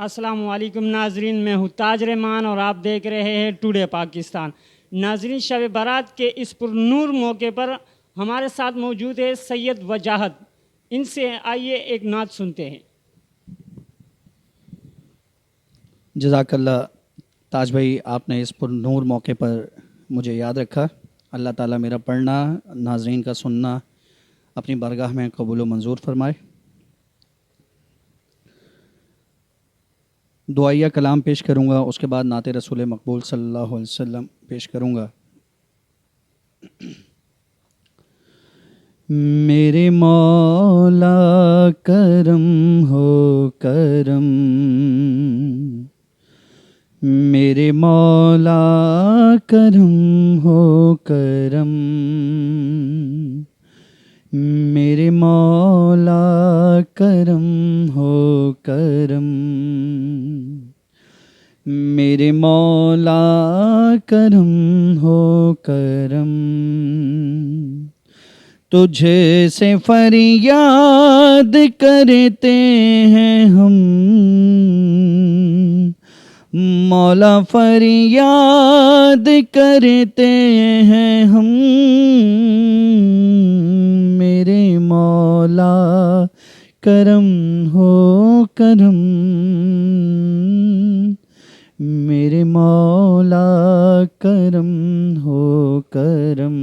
अस्सलाम वालेकुम नाजरीन, मैं हूँ ताज रहमान और आप देख रहे हैं टुडे पाकिस्तान। नाजरीन, शब बारात के इस पुरनूर मौके पर हमारे साथ मौजूद है सैयद वजाहत। इनसे आइए एक नात सुनते हैं। जज़ाकल्ला ताज भाई, आपने इस पुरनूर मौके पर मुझे याद रखा। अल्लाह ताला मेरा पढ़ना, नाजरीन का सुनना अपनी बारगाह में कबूल व मंजूर फरमाए। दुआया कलाम पेश करूँगा, उसके बाद नाते रसूल मकबूल सल्लल्लाहु अलैहि वसल्लम पेश करूँगा। मेरे मौला करम हो करम, मेरे मौला करम हो करम, मेरे मौला करम हो करम, मेरे मौला करम हो करम। तुझे से फरियाद करते हैं हम, मौला फरियाद करते हैं हम, मेरे मौला करम हो करम, मेरे मौला करम हो करम,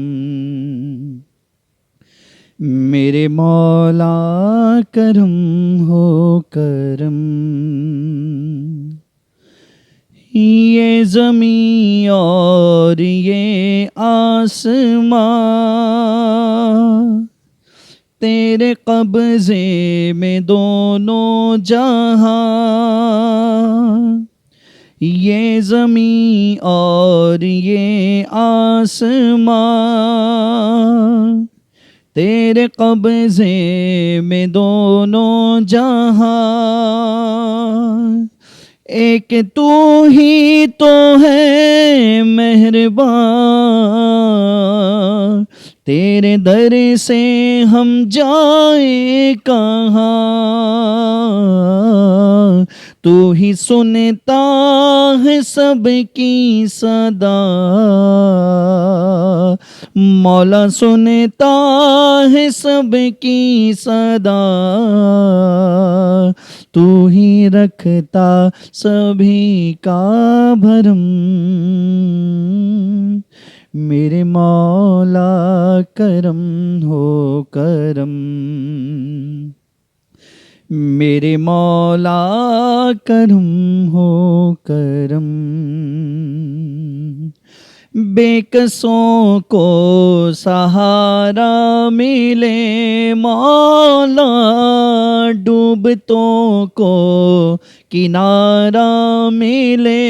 मेरे मौला करम हो करम। ये ज़मीं और ये आसमां तेरे कब्ज़े में दोनों जहां, ये ज़मीं और ये आसमां तेरे कब्ज़े में दोनों जहां, एक तू ही तो है मेहरबान, तेरे दर से हम जाए कहाँ। तू ही सुनता है सबकी सदा, मौला सुनता है सबकी सदा, तू ही रखता सभी का भरम, मेरे मौला करम हो करम, मेरे मौला करम हो करम। बेकसों को सहारा मिले मौला, डूबतों को किनारा मिले,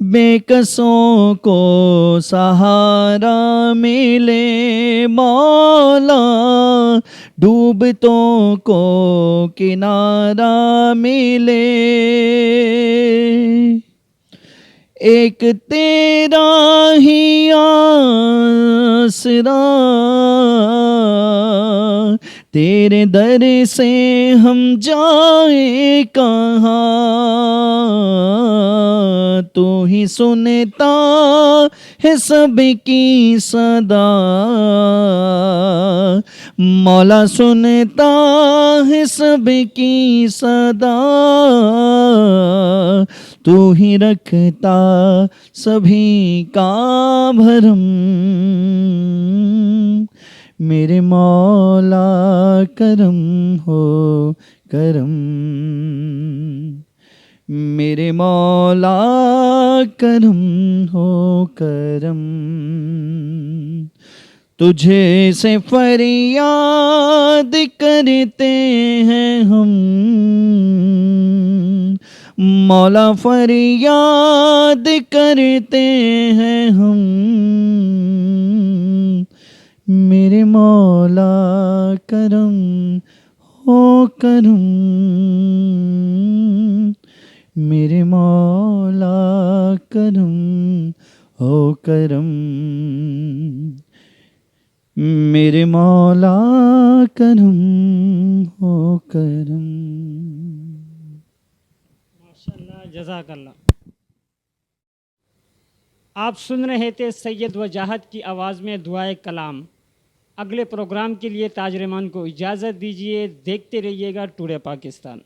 बेकसों को सहारा मिले मौला, डूबतों को किनारा मिले, एक तेरा ही आसरा, तेरे दर से हम जाए कहाँ। तू ही सुनता है सबकी सदा, मौला सुनता है सबकी सदा, तू ही रखता सभी का भरम, मेरे मौला करम हो करम, मेरे मौला करम हो करम। तुझे से फरियाद करते हैं हम, मौला फरियाद करते हैं हम, मेरे मौला करम हो करम, मेरे मौला करम हो करम, मेरे मौला करम हो करम। जज़ाकल्लाह। आप सुन रहे थे सैयद वजाहत की आवाज़ में दुआए कलाम। अगले प्रोग्राम के लिए ताज रहमान को इजाज़त दीजिए। देखते रहिएगा टुडे पाकिस्तान।